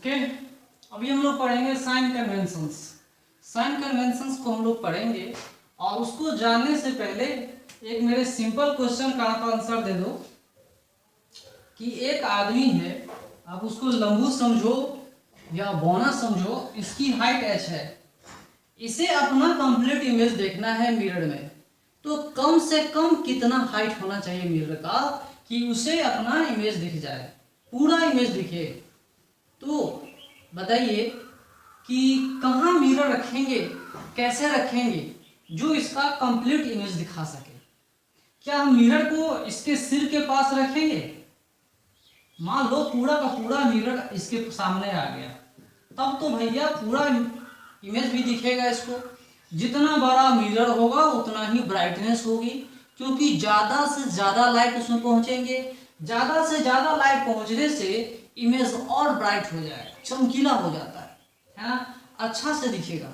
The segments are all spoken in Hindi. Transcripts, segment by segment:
ओके, अभी हम लोग पढ़ेंगे साइन कन्वेंशंस। साइन कन्वेंशंस को हम लोग पढ़ेंगे और उसको जानने से पहले एक मेरे सिंपल क्वेश्चन का आप आंसर दे दो कि एक आदमी है, आप उसको लंबू समझो या बौना समझो, इसकी हाइट h है, इसे अपना कंप्लीट इमेज देखना है मिरर में, तो कम से कम कितना हाइट होना चाहिए मिरर का कि उसे अपना इमेज दिख जाए, पूरा इमेज दिखे। तो बताइए कि कहाँ मिरर रखेंगे, कैसे रखेंगे जो इसका कंप्लीट इमेज दिखा सके। क्या हम मिरर को इसके सिर के पास रखेंगे? मान लो पूरा का पूरा मिरर इसके सामने आ गया, तब तो भैया पूरा इमेज भी दिखेगा इसको। जितना बड़ा मिरर होगा उतना ही ब्राइटनेस होगी, क्योंकि ज़्यादा से ज़्यादा लाइट उसमें पहुंचेंगे। ज़्यादा से ज़्यादा लाइट पहुंचने से इमेज और ब्राइट हो जाएगा, चमकीला हो जाता है ना, अच्छा से दिखेगा,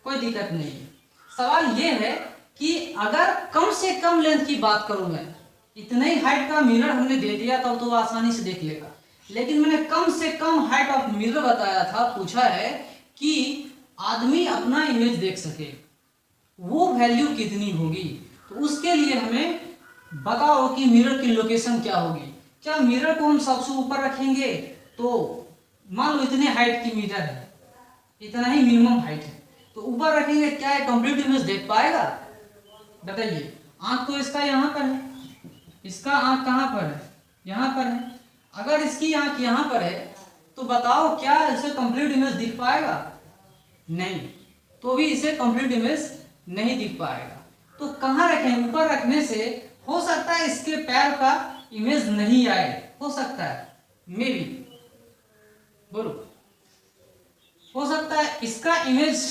कोई दिक्कत नहीं है। सवाल ये है कि अगर कम से कम लेंथ की बात करूँ मैं, इतने ही हाइट का मिरर हमने दे दिया तब तो आसानी से देख लेगा, लेकिन मैंने कम से कम हाइट ऑफ मिरर बताया था, पूछा है कि आदमी अपना इमेज देख सके, वो वैल्यू कितनी होगी। तो उसके लिए हमें बताओ कि मिरर की लोकेशन क्या होगी। क्या मिरर को हम सबसे ऊपर रखेंगे? तो मान लो इतने हाइट की मिरर है, इतना ही मिनिमम हाइट है, तो ऊपर रखेंगे, क्या है कंप्लीट इमेज देख पाएगा? बताइए। आंख तो इसका यहाँ पर है, इसका आंख कहाँ पर है? यहाँ पर है। अगर इसकी आंख यहाँ पर है तो बताओ क्या इसे कंप्लीट इमेज दिख पाएगा? नहीं, तो भी इसे कंप्लीट इमेज नहीं दिख पाएगा। तो कहाँ रखें? ऊपर रखने से हो सकता है इसके पैर का इमेज नहीं आए, हो सकता है, मे बी, बोलो, हो सकता है इसका इमेज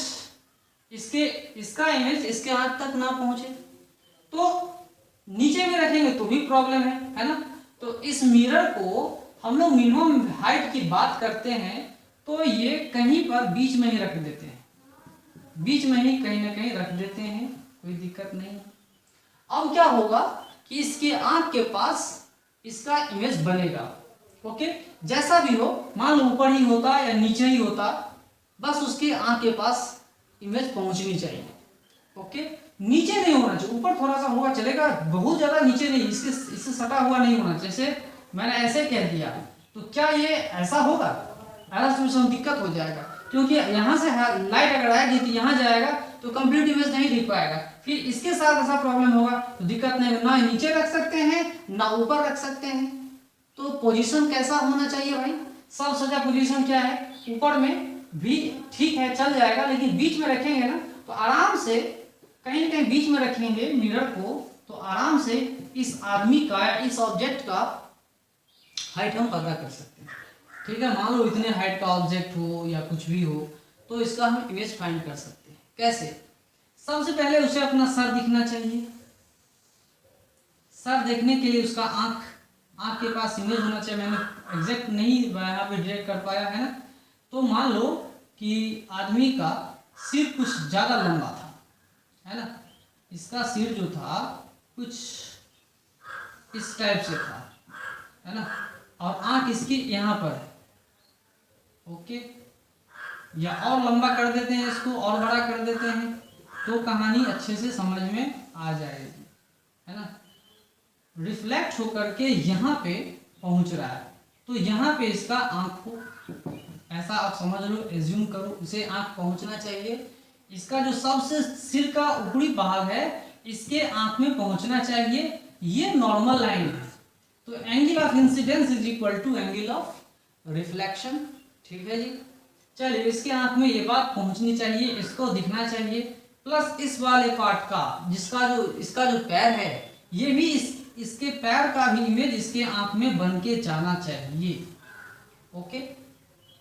इसके आंख तक ना पहुंचे, तो नीचे में रखेंगे तो भी प्रॉब्लम है ना। तो इस मिरर को हम लोग मिनिमम हाइट की बात करते हैं तो ये कहीं पर बीच में ही रख देते हैं, बीच में ही कहीं ना कहीं रख देते हैं, कोई दिक्कत नहीं। अब क्या होगा कि इसके आंख के पास इसका इमेज बनेगा। ओके, जैसा भी हो, मान लो ऊपर ही होता या नीचे ही होता, बस उसके आंख के पास इमेज पहुंचनी चाहिए। ओके, नीचे नहीं होना चाहिए, ऊपर थोड़ा सा होगा चलेगा, बहुत ज्यादा नीचे नहीं, इससे सटा हुआ नहीं होना। जैसे मैंने ऐसे कह दिया तो क्या ये ऐसा होगा? ऐसा तो दिक्कत हो जाएगा, क्योंकि यहाँ से लाइट अगर आएगी तो यहाँ जाएगा तो कंप्लीट इमेज नहीं दिख पाएगा। फिर इसके साथ ऐसा प्रॉब्लम होगा तो दिक्कत नहीं, ना नीचे रख सकते हैं ना ऊपर रख सकते हैं। तो पोजीशन कैसा होना चाहिए भाई? सब सजा पोजीशन क्या है? ऊपर में भी ठीक है, चल जाएगा, लेकिन बीच में रखेंगे ना तो आराम से, कहीं ना कहीं बीच में रखेंगे मिरर को तो आराम से इस आदमी का या इस ऑब्जेक्ट का हाइट हम पता कर सकते हैं। ठीक है, मान लो इतने हाइट का ऑब्जेक्ट हो या कुछ भी हो तो इसका हम इमेज फाइंड कर सकते हैं। कैसे? सबसे पहले उसे अपना सर दिखना चाहिए। सर देखने के लिए उसका आंख के पास इमेज होना चाहिए। मैंने एग्जैक्ट नहीं यहाँ पे डायरेक्ट कर पाया है ना। तो मान लो कि आदमी का सिर कुछ ज़्यादा लंबा था, है ना, इसका सिर जो था कुछ इस टाइप से था, है ना, और आंख इसकी यहाँ पर है। ओके, या और लंबा कर देते हैं इसको, और बड़ा कर देते हैं तो कहानी अच्छे से समझ में आ जाएगी, है ना। रिफ्लेक्ट होकर के यहाँ पे पहुँच रहा है, तो यहाँ पे इसका आंख को ऐसा आप समझ लो, एज्यूम करो, उसे आंख पहुँचना चाहिए। इसका जो सबसे सिर का ऊपरी भाग है इसके आंख में पहुँचना चाहिए। ये नॉर्मल लाइन है, तो angle of incidence is equal to angle of reflection. ठीक है जी, चलिए, इसके आंख में ये बात पहुंचनी चाहिए, इसको दिखना चाहिए, प्लस इस वाले पार्ट का इसका जो पैर है, ये भी इसके पैर का भी इमेज इसके आंख में बन के जाना चाहिए। ओके,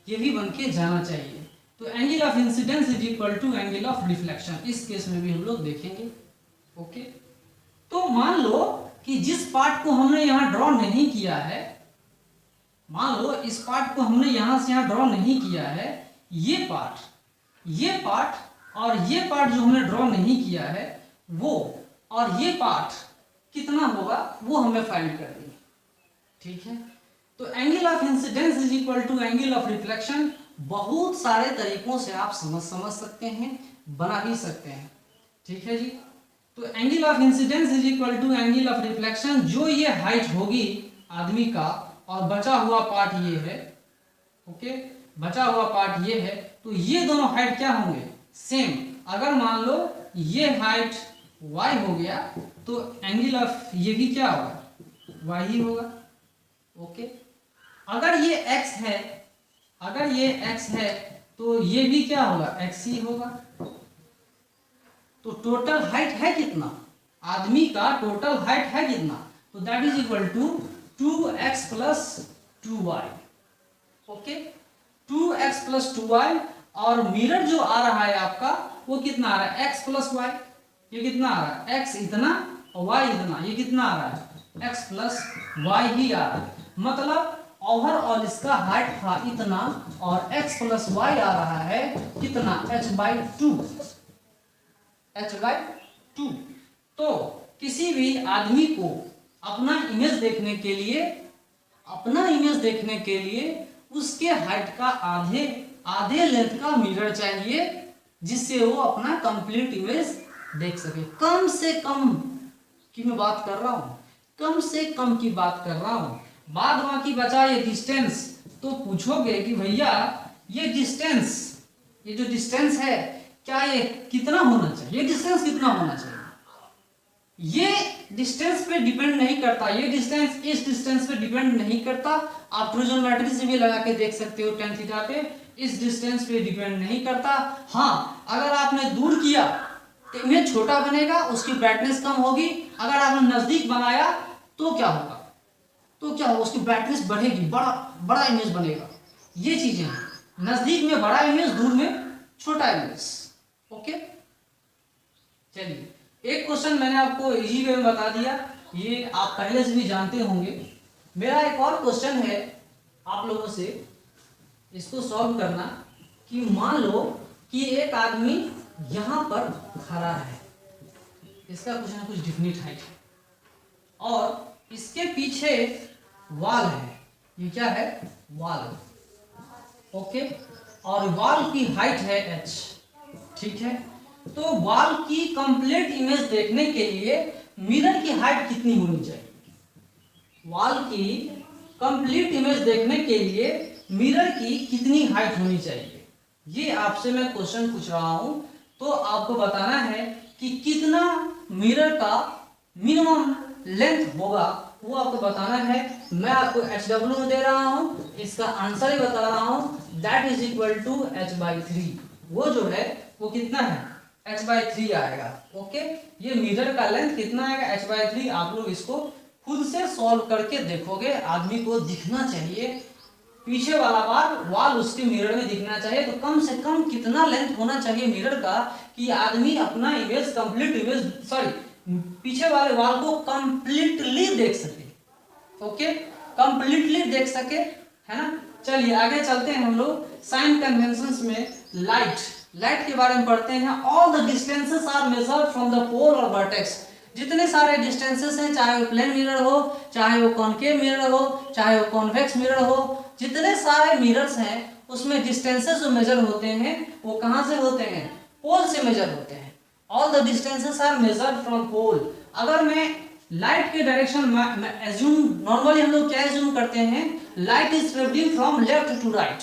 ये भी बन के जाना चाहिए। तो angle of incidence is equal to angle of reflection, इस केस में भी हम लोग देखेंगे। ओके, तो मान लो कि जिस पार्ट को हमने यहाँ ड्रॉ नहीं किया है, मान लो इस पार्ट को हमने यहाँ से यहाँ ड्रॉ नहीं किया है, ये पार्ट और ये पार्ट जो हमने ड्रॉ नहीं किया है वो, और ये पार्ट कितना होगा वो हमें फाइंड करनी है। ठीक है, तो angle of incidence is equal to angle of reflection. बहुत सारे तरीकों से आप समझ सकते हैं, बना भी सकते हैं, ठीक है जी। तो angle of incidence is equal to angle of reflection, जो ये हाइट होगी आदमी का और बचा हुआ पार्ट ये है, ओके, बचा हुआ पार्ट ये है, तो ये दोनों हाइट क्या होंगे, सेम। अगर मान लो ये हाइट y हो गया तो एंगल ऑफ ये भी क्या होगा, y ही होगा, ओके। अगर ये x है, अगर ये x है तो ये भी क्या होगा, x ही होगा। तो टोटल हाइट है कितना, आदमी का टोटल हाइट है कितना, तो that is equal to 2x plus 2y, okay, 2x plus 2y। और मिरर जो आ रहा है आपका वो कितना आ रहा है, x प्लस y। ये कितना आ रहा है, x इतना और y इतना, ये कितना आ रहा है, x प्लस y ही आ रहा है। मतलब ओवरऑल इसका हाइट था इतना और x प्लस y आ रहा है कितना, h/2, h/2। तो किसी भी आदमी को अपना इमेज देखने के लिए, अपना इमेज देखने के लिए उसके हाइट का आधे लेंथ का मिरर चाहिए, जिससे वो अपना कंप्लीट इमेज देख सके। कम से कम की मैं बात कर रहा हूँ, कम से कम की बात कर रहा हूँ। बाद बाकी बचा ये डिस्टेंस, तो पूछोगे कि भैया ये डिस्टेंस, ये जो डिस्टेंस है क्या ये कितना होना चाहिए, ये डिस्टेंस कितना होना चाहिए। ये डिस्टेंस पे डिपेंड नहीं करता, ये डिस्टेंस इस डिस्टेंस पे डिपेंड नहीं करता। आप ट्रिग्नोमेट्री से भी लगा के देख सकते हो tan थीटा पे, इस डिस्टेंस पे डिपेंड नहीं करता। हाँ, अगर आपने दूर किया तो इमेज छोटा बनेगा, उसकी ब्राइटनेस कम होगी। अगर आपने नजदीक बनाया तो क्या होगा, तो क्या होगा, उसकी ब्राइटनेस बढ़ेगी, बड़ा इमेज बनेगा। ये चीजें हैं, नजदीक में बड़ा इमेज, दूर में छोटा इमेज, ओके। चलिए, एक क्वेश्चन मैंने आपको इजी वे में बता दिया, ये आप पहले से भी जानते होंगे। मेरा एक और क्वेश्चन है आप लोगों से, इसको सॉल्व करना। कि मान लो कि एक आदमी यहाँ पर खड़ा है, इसका कुछ ना कुछ डिफिनिट हाइट है और इसके पीछे वॉल है, ये क्या है, वॉल, ओके। और वॉल की हाइट है h, ठीक है। तो वॉल की कंप्लीट इमेज देखने के लिए मिरर की हाइट कितनी होनी चाहिए, वॉल की कंप्लीट इमेज देखने के लिए मिरर की कितनी हाइट होनी चाहिए, ये आपसे मैं क्वेश्चन पूछ रहा हूं। तो आपको बताना है कि कितना मिरर का मिनिमम लेंथ होगा, वो आपको बताना है। मैं आपको HW दे रहा हूं, इसका आंसर ही बता रहा हूं, that is equal to h/3। वो जो है वो कितना है, h/3 आएगा, ओके। ये मिरर का लेंथ कितना आएगा, h/3। आप लोग इसको खुद से सॉल्व करके देखोगे, आदमी को दिखना चाहिए पीछे वाला बार वॉल उसके मिरर में दिखना चाहिए। तो कम से कम कितना लेंथ होना चाहिए मिरर का कि आदमी अपना इमेज कंप्लीट इमेज, सॉरी, पीछे वाले वॉल को कंप्लीटली देख सके, ओके, कंप्लीटली देख सके, है ना। चलिए आगे चलते हैं हम लोग साइन कन्वेंशंस में। लाइट के बारे में पढ़ते हैं। All the distances are measured from the pole और वर्टेक्स। जितने सारे डिस्टेंसेस हैं, चाहे वो प्लेन मिरर हो, चाहे वो कॉनकेव मिरर हो, चाहे वो कॉन्वेक्स मिरर हो, जितने सारे मिरर्स हैं उसमें डिस्टेंसेस जो मेजर होते हैं वो कहाँ से होते हैं, पोल से मेजर होते हैं। All the distances are measured from pole. अगर मैं लाइट के डायरेक्शन एज्यूम, नॉर्मली हम लोग क्या एज्यूम करते हैं, light is travelling from left to right,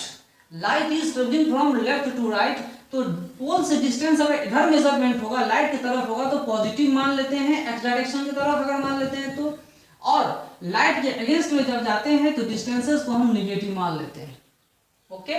light is travelling from left to right. तो पोल से डिस्टेंस अगर इधर मेजरमेंट होगा, लाइट की तरफ होगा तो पॉजिटिव मान लेते हैं, एक्स डायरेक्शन की तरफ अगर मान लेते हैं तो, और लाइट के अगेंस्ट में जब जाते हैं तो डिस्टेंसेस को हम नेगेटिव मान लेते हैं, ओके।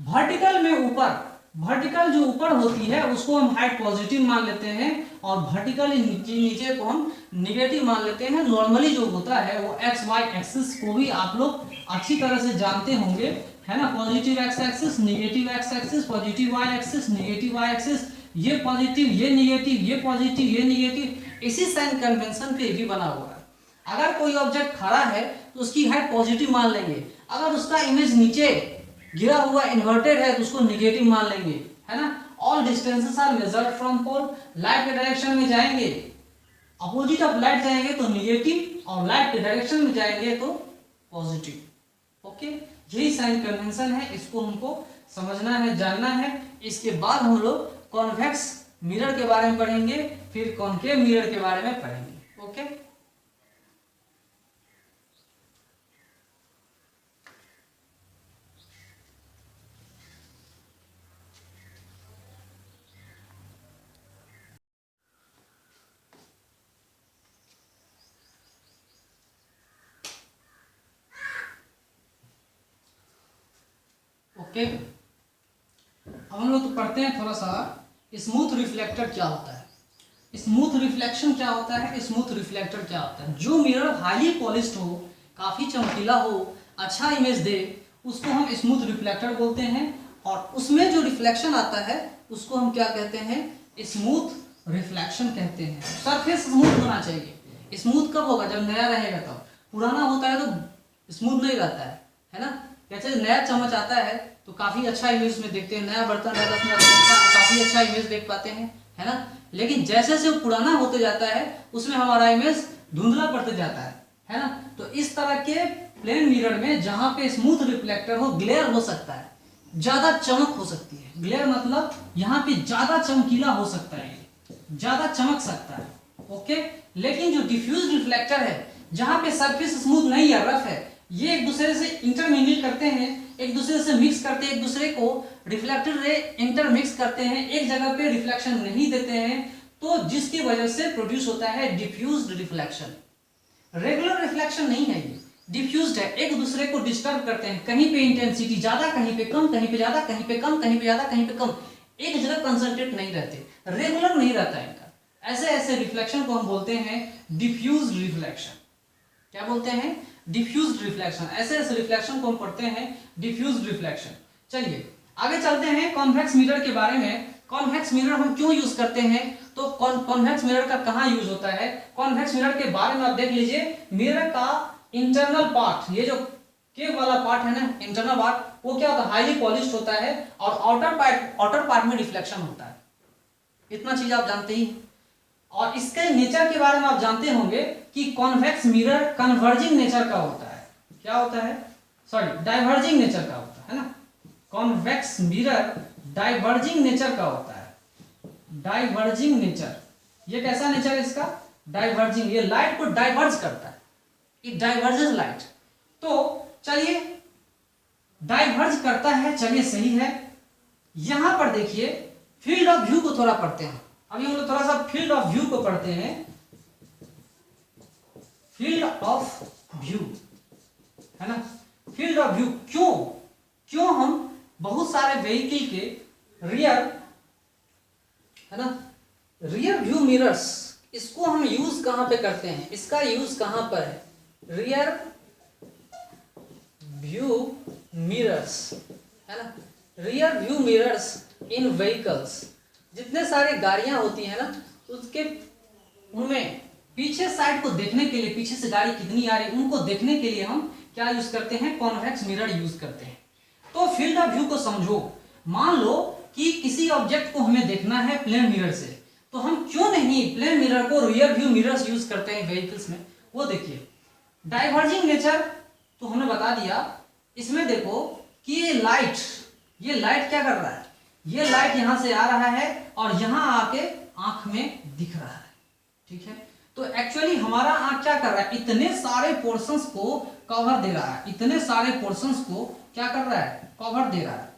वर्टिकल में ऊपर, वर्टिकल जो ऊपर होती है उसको हम हाइट पॉजिटिव मान लेते हैं और वर्टिकल नीचे को हम नेगेटिव मान लेते हैं। नॉर्मली जो होता है वो एक्स वाई एक्सिस को भी आप लोग अच्छी तरह से जानते होंगे, है ना। Positive X axis, negative X axis, positive Y axis, negative Y axis, ये पॉजिटिव, ये नेगेटिव, ये पॉजिटिव, ये नेगेटिव। इसी साइन कन्वेंशन पे भी बना हुआ है। अगर कोई ऑब्जेक्ट खड़ा है तो उसकी हाइट पॉजिटिव मान लेंगे, अगर उसका इमेज नीचे गिरा हुआ इन्वर्टेड है तो उसको नेगेटिव मान लेंगे, है ना। All distances are measured from pole. Light के डायरेक्शन में जाएंगे, अपोजिट ऑफ लाइट जाएंगे तो नेगेटिव, और लाइट के डायरेक्शन में जाएंगे तो पॉजिटिव, ओके, यही साइन कन्वेंशन है, इसको हमको समझना है, जानना है। इसके बाद हम लोग कॉन्वेक्स मिरर के बारे में पढ़ेंगे, फिर कॉनकेव मिरर के बारे में पढ़ेंगे। ओके, ओके, अब हम लोग तो पढ़ते हैं थोड़ा सा स्मूथ रिफ्लेक्टर क्या होता है। स्मूथ रिफ्लेक्शन क्या होता है, स्मूथ रिफ्लेक्टर क्या होता है। जो मिरर हाईली पॉलिश्ड हो, काफ़ी चमकीला हो, अच्छा इमेज दे, उसको हम स्मूथ रिफ्लेक्टर बोलते हैं। और उसमें जो रिफ्लेक्शन आता है उसको हम क्या कहते हैं, स्मूथ रिफ्लेक्शन कहते हैं। सरफेस स्मूथ होना चाहिए। स्मूथ कब होगा, जब नया रहेगा तब। पुराना होता है तो स्मूथ नहीं रहता है ना। जैसे नया चम्मच आता है तो काफ़ी अच्छा इमेज में देखते हैं, नया बर्तन रहता है उसमें काफ़ी अच्छा इमेज देख पाते हैं, है ना। लेकिन जैसे जैसे वो पुराना होते जाता है उसमें हमारा इमेज धुंधला पड़ते जाता है ना। तो इस तरह के प्लेन मिरर में जहाँ पे स्मूथ रिफ्लेक्टर हो, ग्लेयर हो सकता है, ज़्यादा चमक हो सकती है। ग्लेयर मतलब यहाँ पे ज़्यादा चमकीला हो सकता है, ज़्यादा चमक सकता है। ओके, लेकिन जो डिफ्यूज रिफ्लेक्टर है, जहाँ पे सरफेस स्मूथ नहीं है, रफ है, ये एक दूसरे से इंटरमिंगल करते हैं, एक दूसरे से मिक्स करते हैं, एक दूसरे को रिफ्लेक्टेड रे इंटरमिक्स करते हैं, एक जगह पे रिफ्लेक्शन नहीं देते हैं, तो जिसकी वजह से प्रोड्यूस होता है डिफ्यूज्ड रिफ्लेक्शन। रेगुलर रिफ्लेक्शन नहीं है, ये डिफ्यूज्ड है, एक दूसरे को डिस्टर्ब करते हैं। कहीं पे इंटेंसिटी ज्यादा, कहीं पे कम, कहीं पे ज्यादा, कहीं पे कम, कहीं पे ज्यादा, कहीं पे कम, एक जगह कंसंट्रेट नहीं रहते, रेगुलर नहीं रहता इनका। ऐसे ऐसे रिफ्लेक्शन को हम बोलते हैं डिफ्यूज्ड रिफ्लेक्शन। क्या बोलते हैं, डिफ्यूज्ड रिफ्लेक्शन। ऐसे ऐसे रिफ्लेक्शन को हम पढ़ते हैं डिफ्यूज्ड रिफ्लेक्शन। चलिए आगे चलते हैं कॉन्वेक्स मिरर के बारे में। कॉन्वेक्स मिरर हम क्यों यूज करते हैं, तो कॉन्वेक्स मिरर का कहाँ यूज होता है। कॉन्वेक्स मिरर के बारे में आप देख लीजिए, मिरर का इंटरनल पार्ट, ये जो केव वाला पार्ट है ना, इंटरनल पार्ट, वो क्या होता है, हाईली पॉलिश्ड होता है, और आउटर पार्ट में रिफ्लेक्शन होता है। इतना चीज आप जानते ही। और इसके नेचर के बारे में आप जानते होंगे कि कॉन्वेक्स मिरर कन्वर्जिंग नेचर का होता है। क्या होता है, सॉरी, डाइवर्जिंग नेचर का होता है ना। कॉन्वेक्स मिरर डाइवर्जिंग नेचर का होता है। डाइवर्जिंग नेचर, ये कैसा नेचर है इसका, डाइवर्जिंग, ये लाइट को डाइवर्ज करता है, इट डाइवर्जेस लाइट। तो चलिए, डाइवर्ज करता है, चलिए सही है। यहां पर देखिए फील्ड ऑफ व्यू को थोड़ा पढ़ते हैं। अभी हम लोग थोड़ा सा फील्ड ऑफ व्यू को पढ़ते हैं। फील्ड ऑफ व्यू, है ना, फील्ड ऑफ व्यू। क्यों हम बहुत सारे व्हीकल के रियर, है ना, रियर व्यू मिरर्स, इसको हम यूज कहां पे करते हैं, इसका यूज कहां पर है, रियर व्यू मिरर्स, है ना, rear view mirrors in vehicles. जितने सारे गाड़ियां होती है ना, उसके उनमें पीछे साइड को देखने के लिए, पीछे से गाड़ी कितनी आ रही है उनको देखने के लिए हम क्या यूज करते हैं, कॉन्वेक्स मिरर यूज करते हैं। तो फील्ड ऑफ व्यू को समझो। मान लो कि किसी ऑब्जेक्ट को हमें देखना है प्लेन मिरर से, तो हम क्यों नहीं प्लेन मिरर को रियर व्यू मिरर्स यूज करते हैं व्हीकल्स में। वो देखिए, डाइवर्जिंग नेचर तो हमने बता दिया। इसमें देखो कि ये लाइट क्या कर रहा है, ये लाइट यहां से आ रहा है और यहां आके आंख में दिख रहा है, ठीक है। तो एक्चुअली हमारा आंख क्या कर रहा है, इतने सारे पोर्शंस को कवर दे रहा है, इतने सारे पोर्शंस को क्या कर रहा है, कवर दे रहा है।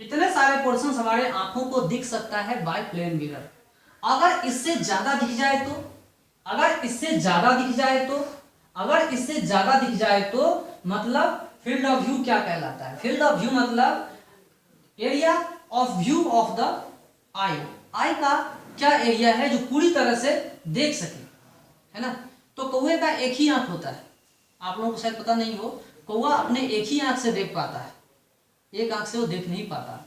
इतने सारे पोर्शंस हमारे आंखों को दिख सकता है बाय प्लेन मिरर। अगर इससे ज्यादा दिख जाए तो, अगर इससे ज्यादा दिख जाए तो, अगर इससे ज्यादा दिख जाए तो मतलब फील्ड ऑफ व्यू क्या कहलाता है। फील्ड ऑफ व्यू मतलब area of view of the eye. Eye का क्या एरिया है जो पूरी तरह से देख सके, है ना। तो कौवे का एक ही आंख होता है, आप लोगों को शायद पता नहीं हो, कौवा अपने एक ही आंख से देख पाता है, एक आंख से वो देख नहीं पाता।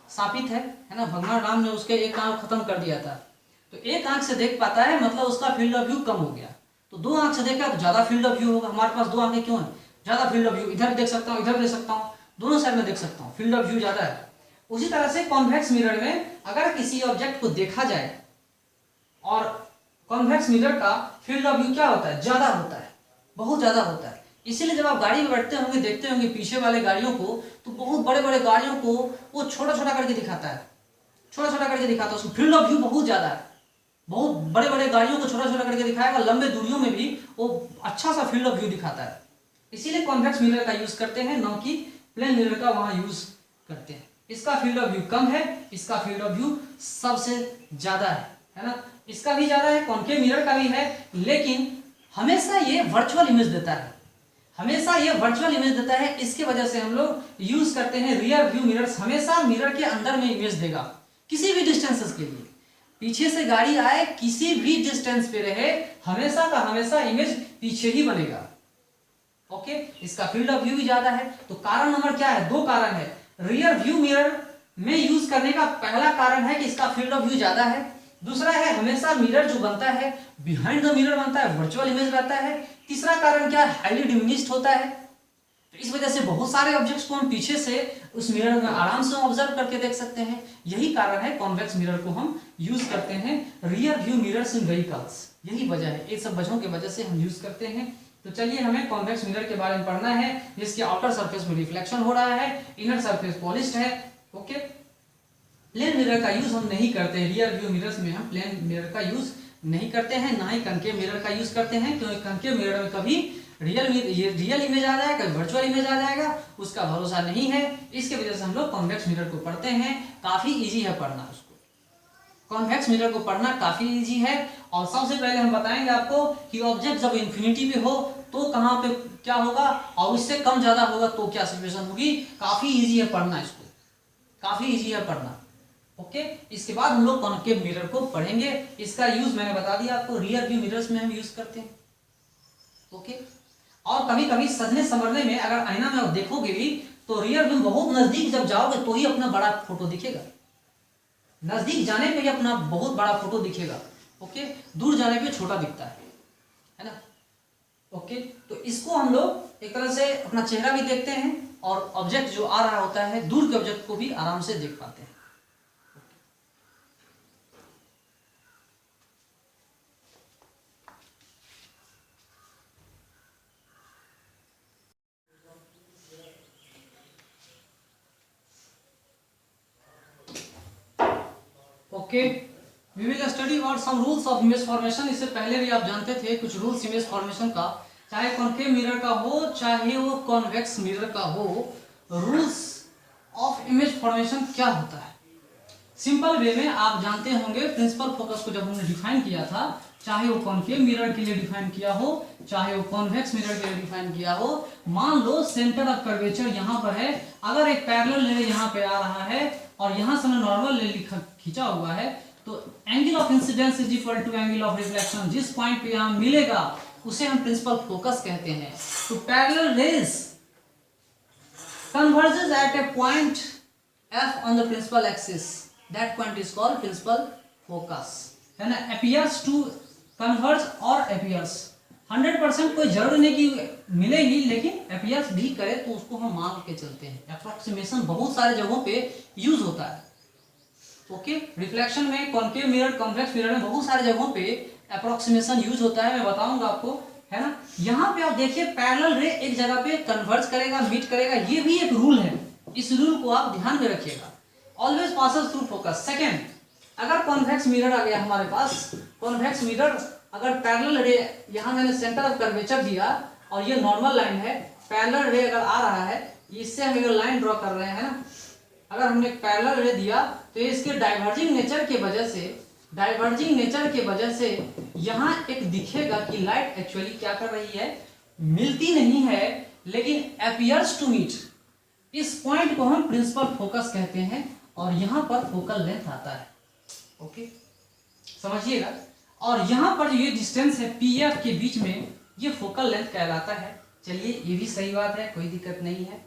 सापित है ना, भगवान राम ने उसके एक आंख खत्म कर दिया था, तो एक आंख से देख पाता है, मतलब उसका फील्ड ऑफ व्यू कम हो गया। तो दो आंख से देखा तो ज्यादा फील्ड ऑफ व्यू होगा। हमारे पास दो आंखें क्यों है, ज्यादा फील्ड ऑफ व्यू, इधर देख सकता हूँ, इधर देख सकता हूँ, दोनों साइड में देख सकता हूँ, फील्ड ऑफ व्यू ज्यादा है। उसी तरह से कॉन्वेक्स मिरर में अगर किसी ऑब्जेक्ट को देखा जाए और कॉन्वेक्स मिरर का फील्ड ऑफ व्यू क्या होता है, ज्यादा होता है, बहुत ज्यादा होता है। इसीलिए जब आप गाड़ी में बैठते होंगे देखते होंगे पीछे वाले गाड़ियों को, तो बहुत बड़े बड़े गाड़ियों को वो छोटा छोटा करके दिखाता है, छोटा छोटा करके दिखाता है, उसको फील्ड ऑफ व्यू बहुत ज्यादा है, बहुत बड़े बड़े गाड़ियों को छोटा छोटा करके दिखाएगा, लंबे दूरियों में भी वो अच्छा सा फील्ड ऑफ व्यू दिखाता है। इसीलिए कॉन्वेक्स मिरर का यूज करते हैं, न कि प्लेन मिरर का वहां यूज करते हैं। इसका फील्ड ऑफ व्यू कम है, इसका फील्ड ऑफ व्यू सबसे ज्यादा है ना। इसका भी ज्यादा है, कॉन्केव मिरर का भी है, लेकिन हमेशा ये वर्चुअल इमेज देता है, हमेशा ये वर्चुअल इमेज देता है। इसके वजह से हम लोग यूज करते हैं रियर व्यू मिरर्स, हमेशा मिरर के अंदर में इमेज देगा किसी भी डिस्टेंसेस के लिए। पीछे से गाड़ी आए, किसी भी डिस्टेंस पे रहे, हमेशा का हमेशा इमेज पीछे ही बनेगा। ओके, इसका फील्ड ऑफ व्यू भी ज्यादा है। तो कारण नंबर क्या है? दो कारण है। रियर व्यू मिरर में यूज करने का पहला कारण है कि इसका फील्ड ऑफ व्यू ज्यादा है। दूसरा है हमेशा मिरर जो बनता है बिहाइंड द मिरर बनता है, वर्चुअल इमेज रहता है। तीसरा कारण क्या है? हाईली डिमिनिश्ड होता है। तो इस वजह से बहुत सारे ऑब्जेक्ट्स को हम पीछे से उस मिरर में आराम से ऑब्जर्व करके देख सकते हैं। यही कारण है कॉन्वेक्स मिरर को हम यूज करते हैं rear view mirrors in vehicles. यही वजह है, ये सब वजहों की वजह से हम यूज करते हैं। तो चलिए हमें कॉन्वेक्स मिरर के बारे में पढ़ना है, जिसके आउटर सरफेस में रिफ्लेक्शन हो रहा है, इनर सरफेस पॉलिश्ड है। ओके, प्लेन मिरर का यूज हम नहीं करते, रियर व्यू मिरर्स में हम प्लेन मिरर का यूज नहीं करते हैं, ना ही कनकेव मिरर का यूज करते हैं, क्योंकि कनकेव मिरर में कभी रियल इमेज आ जाएगा, कभी वर्चुअल इमेज आ जाएगा, उसका भरोसा नहीं है। इसके वजह से हम लोग कॉन्वेक्स मिरर को पढ़ते हैं। काफी इजी है पढ़ना, उसको कॉन्वेक्स मिरर को पढ़ना काफी इजी है। और सबसे पहले हम बताएंगे आपको कि ऑब्जेक्ट जब इन्फिनिटी पे हो तो कहाँ पे क्या होगा, और उससे कम ज्यादा होगा तो क्या सिचुएशन होगी। काफी इजी है पढ़ना, इसको काफी इजी है पढ़ना। ओके, इसके बाद हम लोग कॉन्केव मिरर को पढ़ेंगे। इसका यूज मैंने बता दिया आपको, रियर व्यू मिरर्स में हम यूज करते हैं। ओके, और कभी कभी सजने संवरने में अगर आईना में आप देखोगे भी तो रियर व्यू बहुत नजदीक जब जाओगे तो ही अपना बड़ा फोटो दिखेगा, नजदीक जाने पे ही अपना बहुत बड़ा फोटो दिखेगा। ओके, दूर जाने पे छोटा दिखता है ना। ओके, तो इसको हम लोग एक तरह से अपना चेहरा भी देखते हैं और ऑब्जेक्ट जो आ रहा होता है दूर के ऑब्जेक्ट को भी आराम से देख पाते हैं। Okay, we will study about some rules of image formation. इससे पहले भी आप जानते थे कुछ रूल्स इमेज फॉर्मेशन का, चाहे कॉन्केव मिरर का हो चाहे वो कॉन्वेक्स मिरर का हो। रूल्स ऑफ इमेज फॉर्मेशन क्या होता है? सिंपल वे में आप जानते होंगे, प्रिंसिपल फोकस को जब हमने डिफाइन किया था, चाहे वो कॉन्केव मिरर के लिए डिफाइन किया हो चाहे वो कॉन्वेक्स मिरर के लिए डिफाइन किया हो। मान लो सेंटर ऑफ कर्वेचर यहाँ पर है, अगर एक पैरेलल रे यहाँ पे आ रहा है और यहाँ से नॉर्मल रे खींचा हुआ है, तो angle of incidence is equal to angle of reflection. जिस पॉइंट पे यहाँ मिलेगा उसे हम प्रिंसिपल फोकस कहते हैं। तो parallel raise converges at a point f on the principal axis, that point is called principal focus, है ना। appears to converge और appears 100% कोई जरूर नहीं कि मिलेगी, लेकिन appears भी करे तो उसको हम मान के चलते हैं। अप्रोक्सीमेशन बहुत सारे जगहों पे यूज होता है। ओके, रिफ्लेक्शन में, कॉन्केव मिरर, कॉन्वेक्स मिरर में बहुत सारे जगहों पे अप्रोक्सीमेशन यूज होता है, मैं बताऊंगा आपको, है ना। यहाँ पे आप देखिए पैरेलल रे एक जगह पे कन्वर्ज करेगा, मीट करेगा, ये भी एक रूल है। इस रूल को आप ध्यान में रखिएगा। Always passes through focus. Second, अगर कॉन्वेक्स मिरर आ गया हमारे पास, कॉन्वेक्स मिरर अगर पैरेलल रे, यहाँ मैंने सेंटर ऑफ कर्वेचर दिया और ये नॉर्मल लाइन है, पैरेलल रे अगर आ रहा है, इससे हम एक लाइन ड्रॉ कर रहे हैं ना, अगर हमने पैरेलल रे दिया तो इसके डाइवर्जिंग नेचर की वजह से यहाँ एक दिखेगा कि लाइट एक्चुअली क्या कर रही है, मिलती नहीं है, लेकिन अपीयर्स टू मीट। इस पॉइंट को हम प्रिंसिपल फोकस कहते हैं और यहाँ पर फोकल लेंथ आता है। ओके, समझिएगा। और यहाँ पर ये डिस्टेंस है पीएफ के बीच में, ये फोकल लेंथ कहलाता है। चलिए, ये भी सही बात है, कोई दिक्कत नहीं है।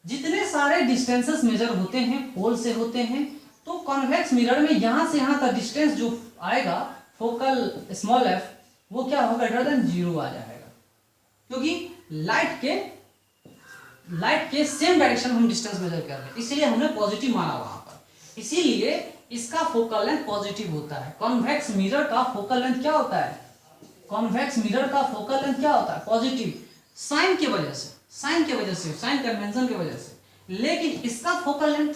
जितने सारे डिस्टेंसेस मेजर होते हैं पोल से होते हैं, तो कॉन्वेक्स मिरर में यहाँ से यहाँ तक डिस्टेंस जो आएगा फोकल स्मॉल एफ, वो क्या होगा, ग्रेटर देन 0 आ जाएगा, क्योंकि लाइट के सेम डायरेक्शन हम डिस्टेंस मेजर कर रहे हैं, इसलिए हमने पॉजिटिव माना वहां पर, इसीलिए इसका फोकल लेंथ पॉजिटिव होता है। कॉन्वेक्स मिरर का फोकल लेंथ क्या होता है? कॉन्वेक्स मिरर का फोकल लेंथ क्या होता है? पॉजिटिव। साइन की वजह से, साइन कन्वेंशन की वजह से। लेकिन इसका फोकल लेंथ,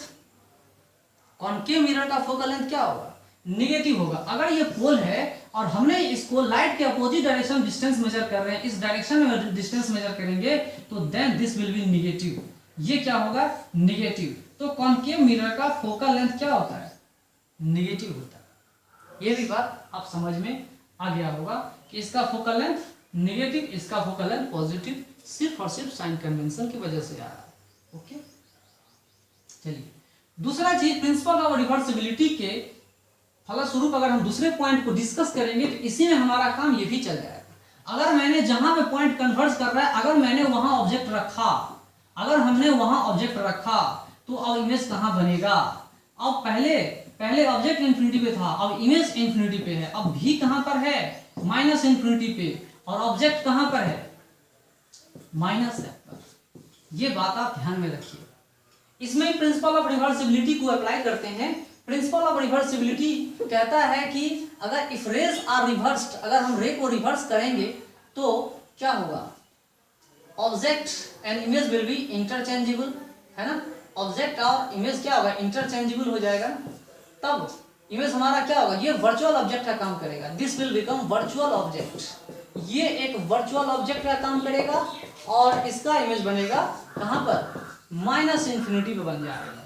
कॉनकेव मिरर का फोकल लेंथ क्या होगा? निगेटिव होगा। अगर ये पोल है और हमने इसको लाइट के अपोजिट डायरेक्शन डिस्टेंस मेजर कर रहे हैं, इस डायरेक्शन में डिस्टेंस मेजर करेंगे, तो then this will be negative. ये क्या होगा? निगेटिव। तो कॉनकेव मिरर का फोकल लेंथ क्या होता है? निगेटिव होता है। ये भी बात आप समझ में आ गया होगा कि इसका फोकल लेंथ निगेटिव, इसका फोकल लेंथ पॉजिटिव, सिर्फ और सिर्फ साइन कन्वेंशन की वजह से आ रहा है। ओके, चलिए दूसरा चीज, प्रिंसिपल ऑफ रिवर्सिबिलिटी के फलस्वरूप अगर हम दूसरे पॉइंट को डिस्कस करेंगे तो इसी में हमारा काम ये भी चल जाएगा। अगर मैंने जहां पे पॉइंट कन्वर्ज कर रहा है, अगर मैंने वहां ऑब्जेक्ट रखा, अगर हमने वहां ऑब्जेक्ट रखा, तो अब इमेज कहां बनेगा? अब पहले ऑब्जेक्ट इंफिनिटी पे था, अब इमेज इंफिनिटी पे है। अब भी कहां पर है? माइनस इंफिनिटी पे। और ऑब्जेक्ट कहां पर है? माइनस एफ पर। ये बात आप ध्यान में रखिए। इसमें प्रिंसिपल ऑफ रिवर्सिबिलिटी को अप्लाई करते हैं। प्रिंसिपल ऑफ रिवर्सिबिलिटी कहता है कि अगर इफ रेज आर रिवर्स्ड, अगर हम रे को रिवर्स करेंगे तो क्या होगा? Object and image will be interchangeable, है ना? ऑब्जेक्ट और इमेज क्या होगा? इंटरचेंजेबल हो जाएगा। तब इमेज हमारा क्या होगा? ये वर्चुअल ऑब्जेक्ट का काम करेगा। This will become virtual object. ये एक वर्चुअल ऑब्जेक्ट का काम करेगा और इसका इमेज बनेगा कहां पर? माइनस इंफिनिटी पे बन जाएगा।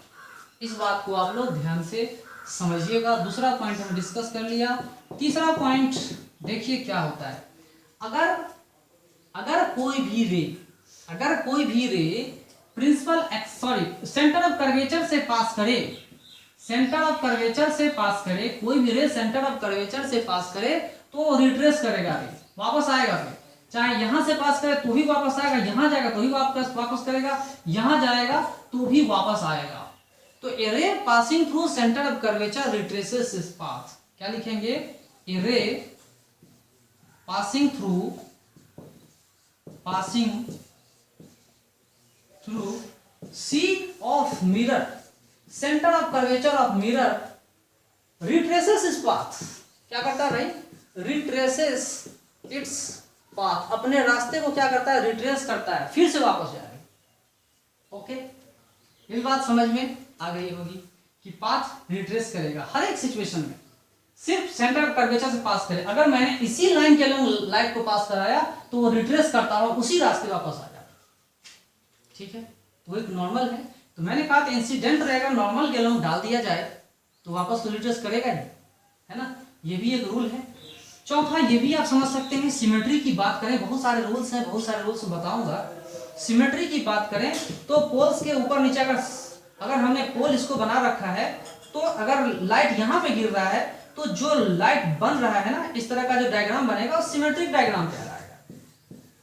इस बात को आप लोग ध्यान से समझिएगा। दूसरा पॉइंट हमने डिस्कस कर लिया। तीसरा पॉइंट देखिए क्या होता है। अगर कोई भी रे प्रिंसिपल सेंटर ऑफ कर्वेचर से पास करे, कोई भी रे सेंटर ऑफ कर्वेचर से पास करे तो रिट्रेस करेगा, रे वापस आएगा। फिर चाहे यहां से पास करे तो भी वापस आएगा, यहां जाएगा तो भी वापस करेगा, यहां जाएगा तो भी वापस आएगा। तो a ray passing through centre of curvature retraces its path. क्या लिखेंगे? A ray passing through C of mirror, centre of curvature of mirror retraces its path. क्या करता है भाई? Retraces its path. अपने रास्ते को क्या करता है? रिट्रेस करता है, फिर से वापस जाएगा। ओके, ये बात समझ में आ गई होगी कि पाथ रिट्रेस करेगा हर एक सिचुएशन में। सिर्फ सेंटर ऑफ कर्वेचर से पास करे। अगर मैंने इसी लाइन के लॉन्ग लाइट को पास कराया तो वो रिट्रेस करता है, उसी रास्ते वापस आ जाता। ठीक है, तो एक नॉर्मल है। तो मैंने कहा था इंसिडेंट रहेगा, नॉर्मल के लॉन्ग डाल दिया जाए तो वापस तो रिट्रेस करेगा ही, है ना? ये भी एक रूल है। चौथा ये भी आप समझ सकते हैं, सिमेट्री की बात करें, बहुत सारे रूल्स बताऊंगा। सिमेट्री की बात करें तो पोल्स के ऊपर नीचे अगर हमने पोल इसको बना रखा है, तो अगर लाइट यहाँ पे गिर रहा है तो जो लाइट बन रहा है ना, इस तरह का जो डायग्राम बनेगा वो सिमेट्रिक डायग्राम कहलाएगा।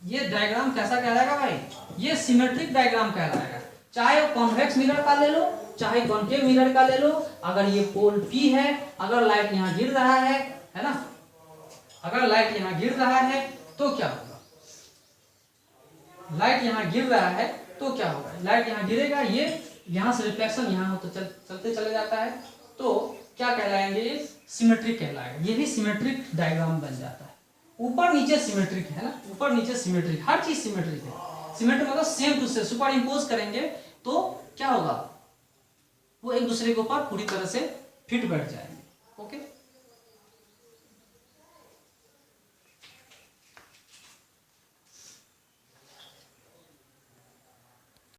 ये डायग्राम कैसा कहलाएगा भाई? ये सिमेट्रिक डायग्राम कहलाएगा। चाहे वो कॉन्वेक्स मिरर का ले लो, चाहे कॉन्केव मिरर का ले लो। अगर ये पोल P है, अगर लाइट यहाँ गिर रहा है ना, अगर लाइट यहाँ गिर रहा है तो क्या होगा? लाइट यहाँ गिर रहा है तो क्या होगा? लाइट यहाँ गिरेगा, ये यहाँ से रिफ्लेक्शन यहाँ हो तो चलते चले जाता है, तो क्या कहलाएंगे? ये सिमेट्रिक कहलाएगा। ये भी सिमेट्रिक डायग्राम बन जाता है। ऊपर नीचे सिमेट्रिक है ना, ऊपर नीचे सिमेट्रिक, हर चीज सिमेट्रिक है। सिमेट्रिक मतलब same to same, superimpose करेंगे तो क्या होगा? वो एक दूसरे के ऊपर पूरी तरह से फिट बैठ जाएंगे। ओके।